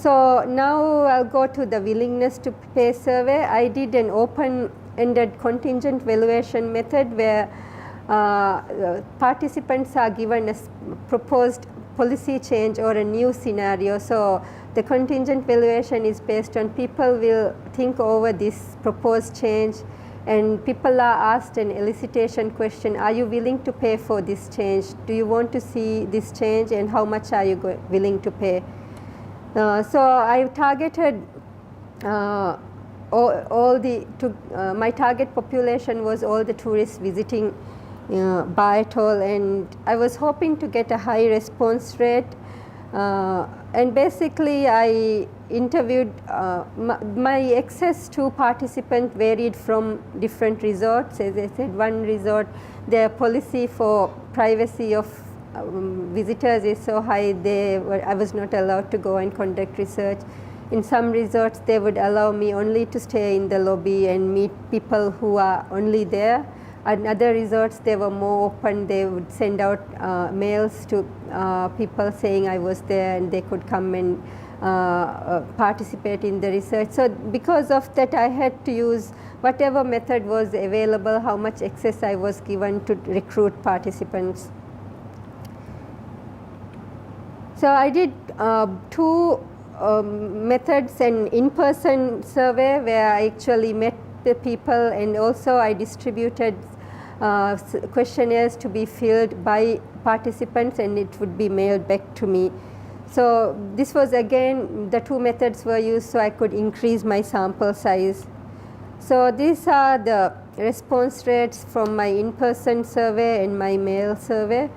So now I'll go to the willingness to pay survey. I did an open-ended contingent valuation method where participants are given a proposed policy change or a new scenario. So the contingent valuation is based on people will think over this proposed change, and people are asked an elicitation question: are you willing to pay for this change? Do you want to see this change, and how much are you willing to pay? So I targeted my target population was all the tourists visiting Ba Atoll, and I was hoping to get a high response rate. And basically I interviewed, my access to participants varied from different resorts. As I said, one resort, their policy for privacy of visitors is so high, I was not allowed to go and conduct research. In some resorts they would allow me only to stay in the lobby and meet people who are only there. In other resorts they were more open. They would send out mails to people saying I was there and they could come and participate in the research. So because of that I had to use whatever method was available, how much access I was given to recruit participants. So I did two methods: an in-person survey where I actually met the people, and also I distributed questionnaires to be filled by participants and it would be mailed back to me. So this was again, the two methods were used so I could increase my sample size. So these are the response rates from my in-person survey and my mail survey.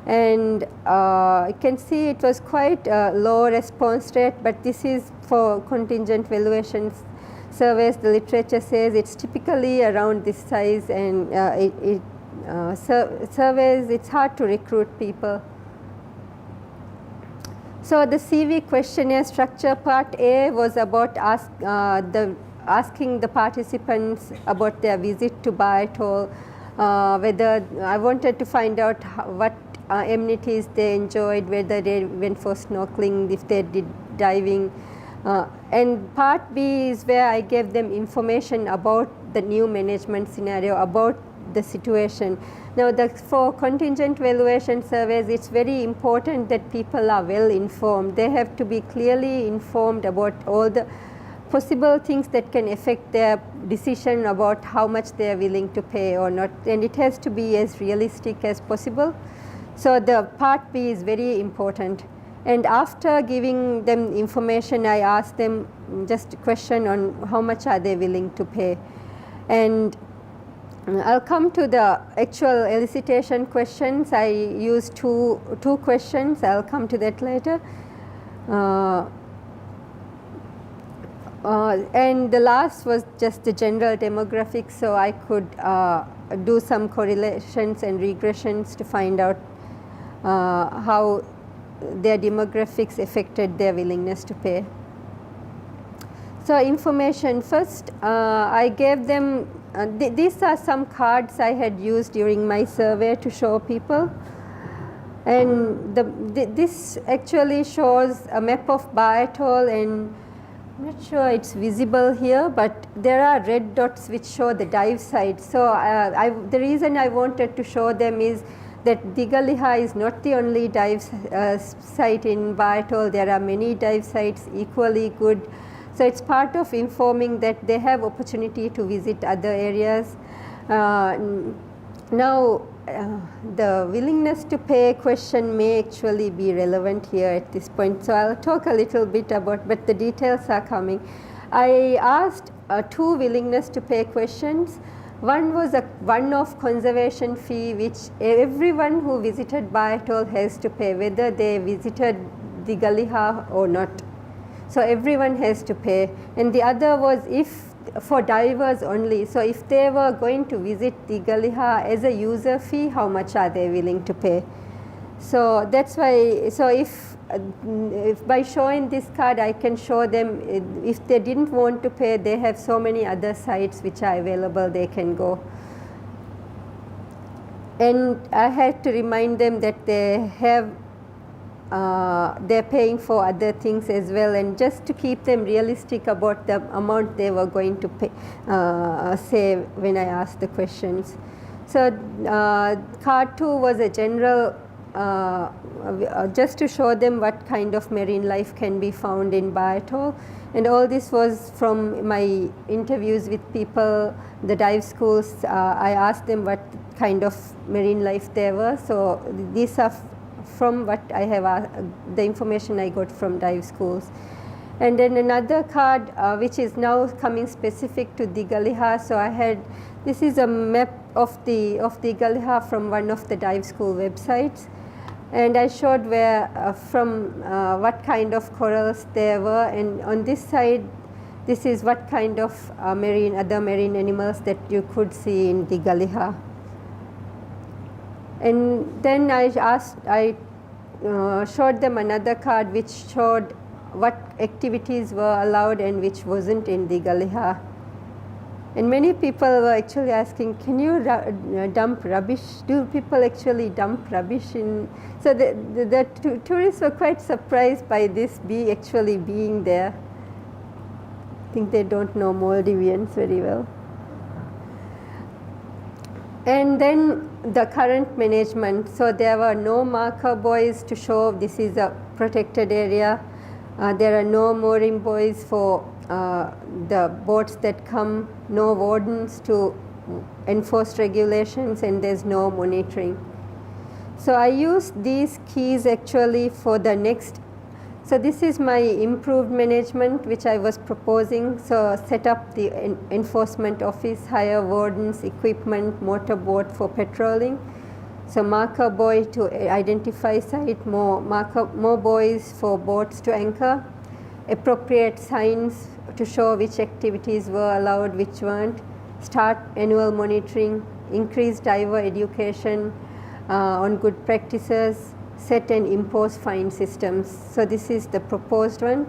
And you can see it was quite a low response rate, but this is for contingent valuations surveys. The literature says it's typically around this size, and surveys, it's hard to recruit people. So the CV questionnaire structure, part A was about asking the participants about their visit to Ba Atoll, whether I wanted to find out what amenities they enjoyed, whether they went for snorkeling, if they did diving. And part B is where I gave them information about the new management scenario, about the situation. Now for contingent valuation surveys, it's very important that people are well informed. They have to be clearly informed about all the possible things that can affect their decision about how much they are willing to pay or not, and it has to be as realistic as possible. So the part B is very important. And after giving them information, I asked them just a question on how much are they willing to pay. And I'll come to the actual elicitation questions. I used two questions. I'll come to that later. And the last was just the general demographics, so I could do some correlations and regressions to find out how their demographics affected their willingness to pay. So information first, I gave them, these are some cards I had used during my survey to show people. And this actually shows a map of Ba Atoll, and I'm not sure it's visible here, but there are red dots which show the dive sites. So the reason I wanted to show them is that Digaliha is not the only dive site in Ba Atoll. There are many dive sites equally good. So it's part of informing that they have opportunity to visit other areas. Now the willingness to pay question may actually be relevant here at this point. So I'll talk a little bit about, but the details are coming. I asked two willingness to pay questions. One was a one-off conservation fee which everyone who visited Ba Atoll has to pay, whether they visited Digaliha or not. So everyone has to pay. And the other was for divers only. So if they were going to visit Digaliha as a user fee, how much are they willing to pay? So that's why, so if by showing this card I can show them if they didn't want to pay, they have so many other sites which are available, they can go. And I had to remind them that they have they're paying for other things as well, and just to keep them realistic about the amount they were going to pay, say when I asked the questions. So card 2 was a general, just to show them what kind of marine life can be found in Ba Atoll. And all this was from my interviews with people, the dive schools. I asked them what kind of marine life there were. So these are from what I have, the information I got from dive schools. And then another card which is now coming specific to Digaliha. So I had, this is a map of Digaliha from one of the dive school websites. And I showed where from what kind of corals there were, and on this side this is what kind of other marine animals that you could see in Digaliha. And then I showed them another card which showed what activities were allowed and which wasn't in Digaliha. And many people were actually asking, can you dump rubbish? Do people actually dump rubbish in? So the tourists were quite surprised by this bee actually being there. I think they don't know Maldivians very well. And then the current management. So there were no marker buoys to show this is a protected area. There are no mooring buoys for the boats that come, no wardens to enforce regulations, and there's no monitoring. So I used these keys actually for the next. So this is my improved management which I was proposing. So set up the enforcement office, hire wardens, equipment, motorboat for patrolling. So marker buoy to identify site, more buoys for boats to anchor, appropriate signs to show which activities were allowed, which weren't, start annual monitoring, increase diver education on good practices, set and impose fine systems. So this is the proposed one.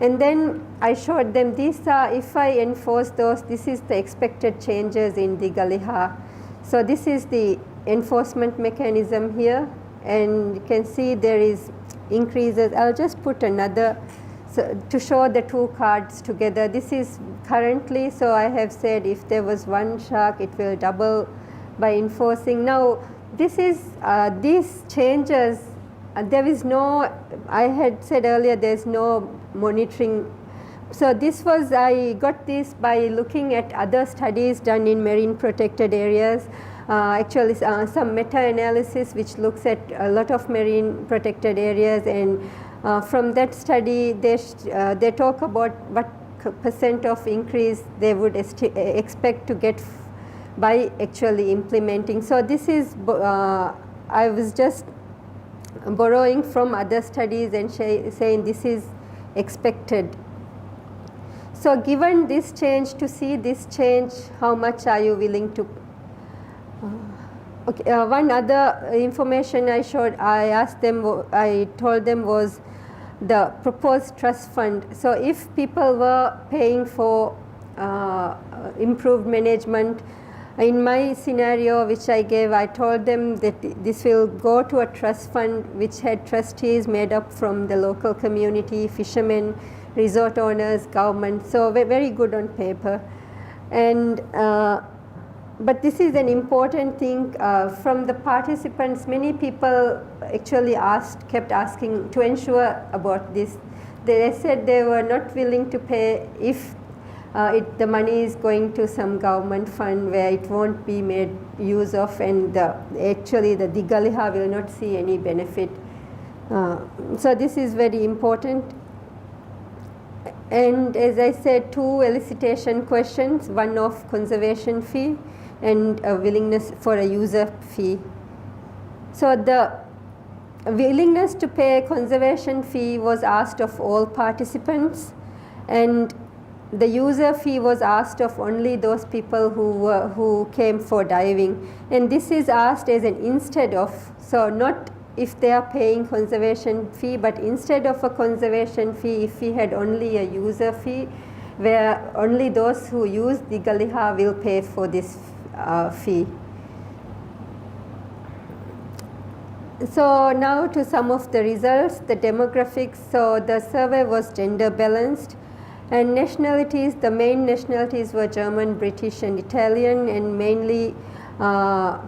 And then I showed them these are, if I enforce those, this is the expected changes in Digaliha. So this is the enforcement mechanism here, and you can see there is increases. I'll just put another to show the two cards together. This is currently, so I have said if there was one shark, it will double by enforcing. Now this is these changes, there is no, I had said earlier there's no monitoring. So this was, I got this by looking at other studies done in marine protected areas. Actually some meta-analysis which looks at a lot of marine protected areas, and from that study they talk about what percent of increase they would expect to get by actually implementing. So this is, I was just borrowing from other studies and saying this is expected. So given this change, to see this change, how much are you willing to? Okay, one other information I asked them, I told them was the proposed trust fund. So if people were paying for improved management, in my scenario which I gave, I told them that this will go to a trust fund which had trustees made up from the local community, fishermen, resort owners, government. So very good on paper. And but this is an important thing from the participants. Many people actually kept asking to ensure about this. They said they were not willing to pay if the money is going to some government fund where it won't be made use of, and actually the Digaliha will not see any benefit. So this is very important. And as I said, 2 elicitation questions, one of conservation fee and a willingness for a user fee. So the willingness to pay a conservation fee was asked of all participants, and the user fee was asked of only those people who came for diving. And this is asked as an instead of, so not if they are paying conservation fee, but instead of a conservation fee, if we had only a user fee, where only those who use Digaliha will pay for this fee. So now to some of the results, the demographics. So the survey was gender balanced, and nationalities, the main nationalities were German, British and Italian, and mainly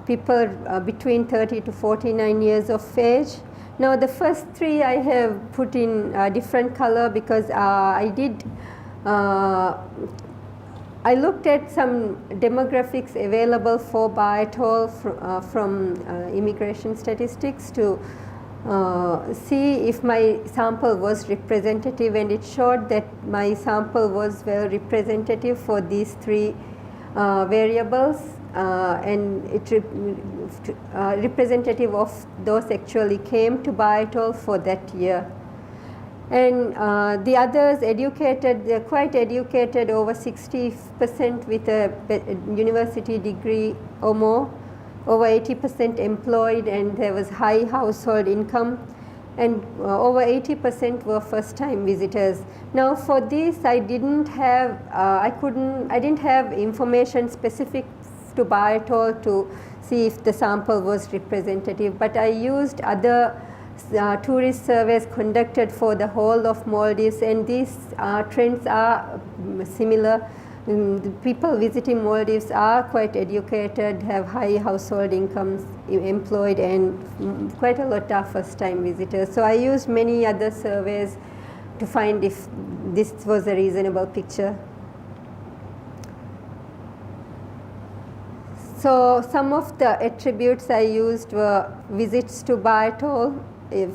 people between 30 to 49 years of age. Now the first three I have put in a different color because I looked at some demographics available for Bayh-et-al from immigration statistics to see if my sample was representative, and it showed that my sample was well representative for these three variables, and it representative of those actually came to Bayh-et-al for that year. And the others educated, they're quite educated, over 60% with a university degree or more, over 80% employed, and there was high household income, and over 80% were first-time visitors. Now for this I didn't have, I didn't have information specific to Bayh-et-al to see if the sample was representative, but I used other tourist surveys conducted for the whole of Maldives, and these trends are similar. The people visiting Maldives are quite educated, have high household incomes, employed, and quite a lot are first-time visitors. So I used many other surveys to find if this was a reasonable picture. So some of the attributes I used were visits to Bayh-et-al.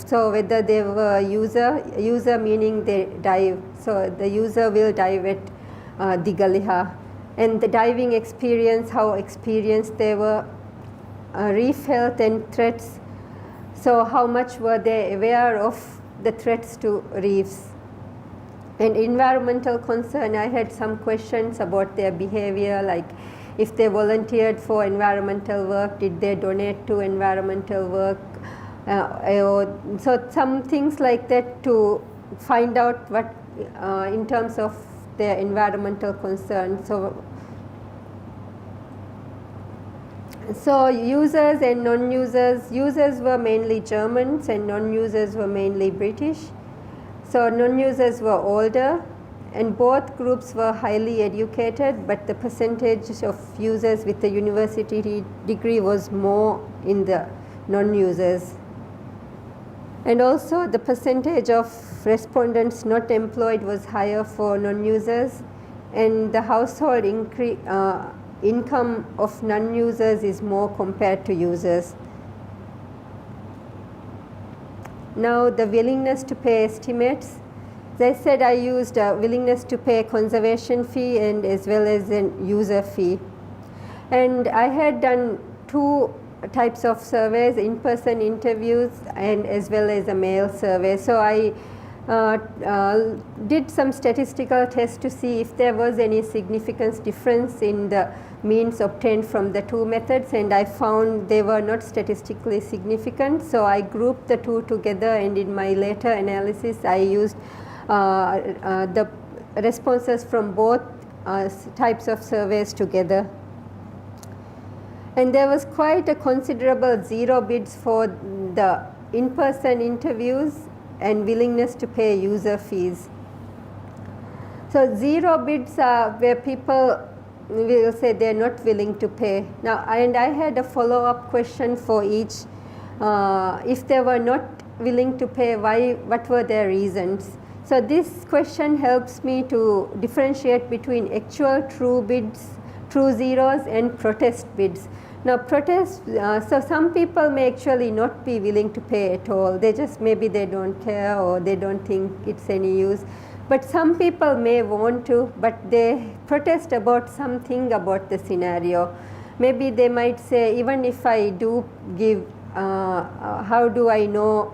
So whether they were user meaning they dive, so the user will dive at Digaliha, and the diving experience, how experienced they were, reef health and threats, so how much were they aware of the threats to reefs. And environmental concern, I had some questions about their behavior, like if they volunteered for environmental work, did they donate to environmental work, so some things like that to find out what in terms of their environmental concerns. So users and non-users, users were mainly Germans and non-users were mainly British. So non-users were older, and both groups were highly educated, but the percentage of users with a university degree was more in the non-users. And also the percentage of respondents not employed was higher for non-users, and the household income of non-users is more compared to users. Now the willingness to pay estimates. As I said, I used a willingness to pay conservation fee and as well as an user fee. And I had done two types of surveys, in-person interviews and as well as a mail survey. So I did some statistical tests to see if there was any significant difference in the means obtained from the two methods, and I found they were not statistically significant. So I grouped the two together, and in my later analysis I used the responses from both types of surveys together. And there was quite a considerable zero bids for the in-person interviews and willingness to pay user fees. So zero bids are where people will say they're not willing to pay. Now, and I had a follow-up question for each. If they were not willing to pay, why? What were their reasons? So this question helps me to differentiate between actual true bids, true zeros, and protest bids. Now protest, so some people may actually not be willing to pay at all. They just, maybe they don't care or they don't think it's any use. But some people may want to, but they protest about something about the scenario. Maybe they might say, even if I do give, how do I know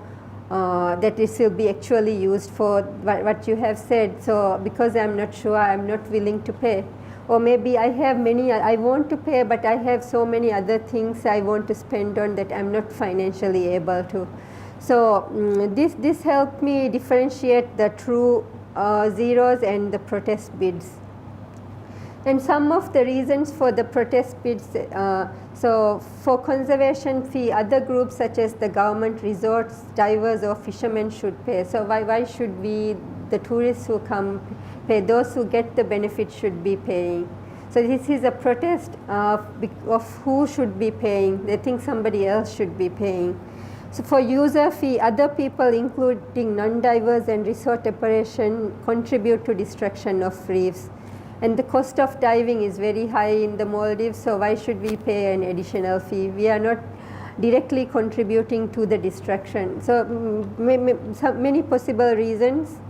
that this will be actually used for what you have said? So because I'm not sure, I'm not willing to pay. Or maybe I have many, I want to pay, but I have so many other things I want to spend on that I'm not financially able to. So this helped me differentiate the true zeros and the protest bids. And some of the reasons for the protest bids, so for conservation fee, other groups such as the government, resorts, divers or fishermen should pay. So why should we, the tourists who come, pay? Those who get the benefit should be paying. So this is a protest of who should be paying. They think somebody else should be paying. So for user fee, other people including non-divers and resort operation contribute to destruction of reefs. And the cost of diving is very high in the Maldives, so why should we pay an additional fee? We are not directly contributing to the destruction. So many possible reasons.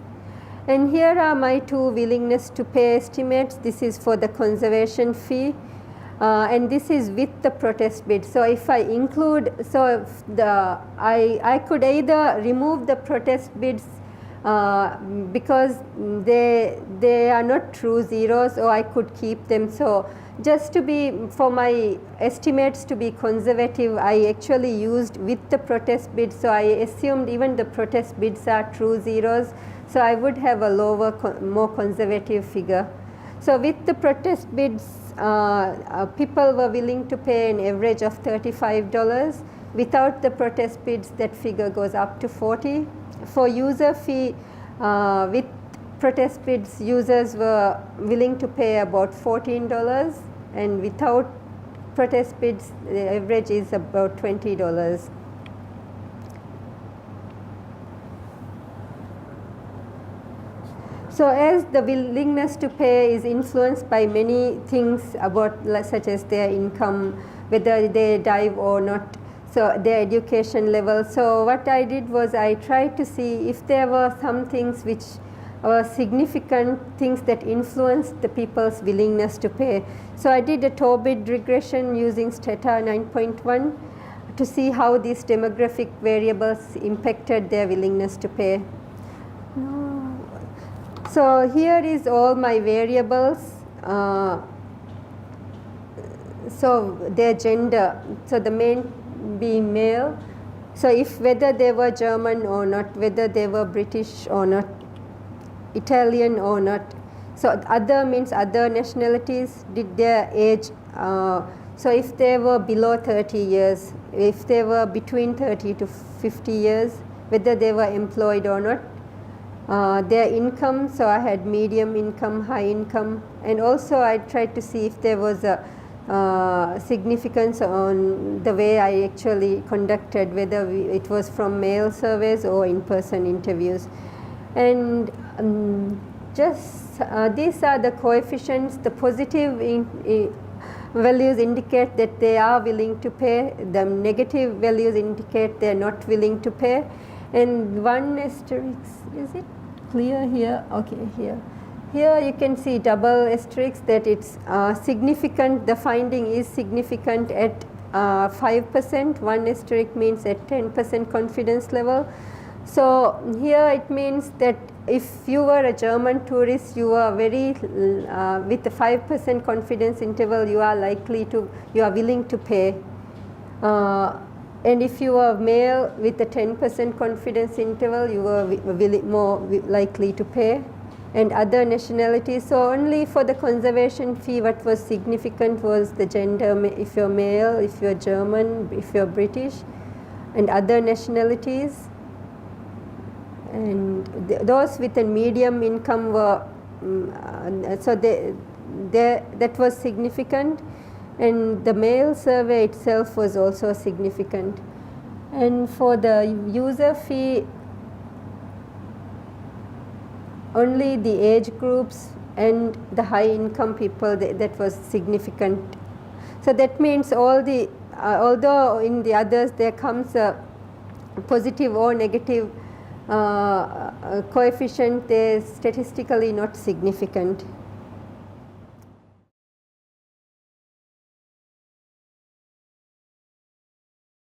And here are my two willingness to pay estimates. This is for the conservation fee. And this is with the protest bid. So if I include, so I could either remove the protest bids because they are not true zeros, or I could keep them. So just to be, for my estimates to be conservative, I actually used with the protest bids. So I assumed even the protest bids are true zeros. So I would have a lower, more conservative figure. So with the protest bids, people were willing to pay an average of $35. Without the protest bids, that figure goes up to $40. For user fee, with protest bids, users were willing to pay about $14, and without protest bids, the average is about $20. So as the willingness to pay is influenced by many things about, such as their income, whether they dive or not, so their education level. So what I did was I tried to see if there were some things which were significant things that influenced the people's willingness to pay. So I did a Tobit regression using Stata 9.1 to see how these demographic variables impacted their willingness to pay. So here is all my variables. So their gender, so the main being male. So if whether they were German or not, whether they were British or not, Italian or not. So other means other nationalities, did their age, so if they were below 30 years, if they were between 30 to 50 years, whether they were employed or not. Their income, so I had medium income, high income, and also I tried to see if there was a significance on the way I actually conducted, whether it was from mail surveys or in-person interviews. And these are the coefficients. The positive values indicate that they are willing to pay. The negative values indicate they are not willing to pay. And one asterisk, is it clear here? Okay, here. Here you can see double asterisk that it's significant, the finding is significant at 5%, one asterisk means at 10% confidence level. So here it means that if you were a German tourist, you are very, with the 5% confidence interval, you are willing to pay. And if you are male with a 10% confidence interval, you are more likely to pay. And other nationalities, so only for the conservation fee what was significant was the gender, if you're male, if you're German, if you're British, and other nationalities. And those with a medium income were, so that was significant. And the mail survey itself was also significant. And for the user fee, only the age groups and the high income people, that was significant. So that means all the, although in the others there comes a positive or negative coefficient, they're statistically not significant.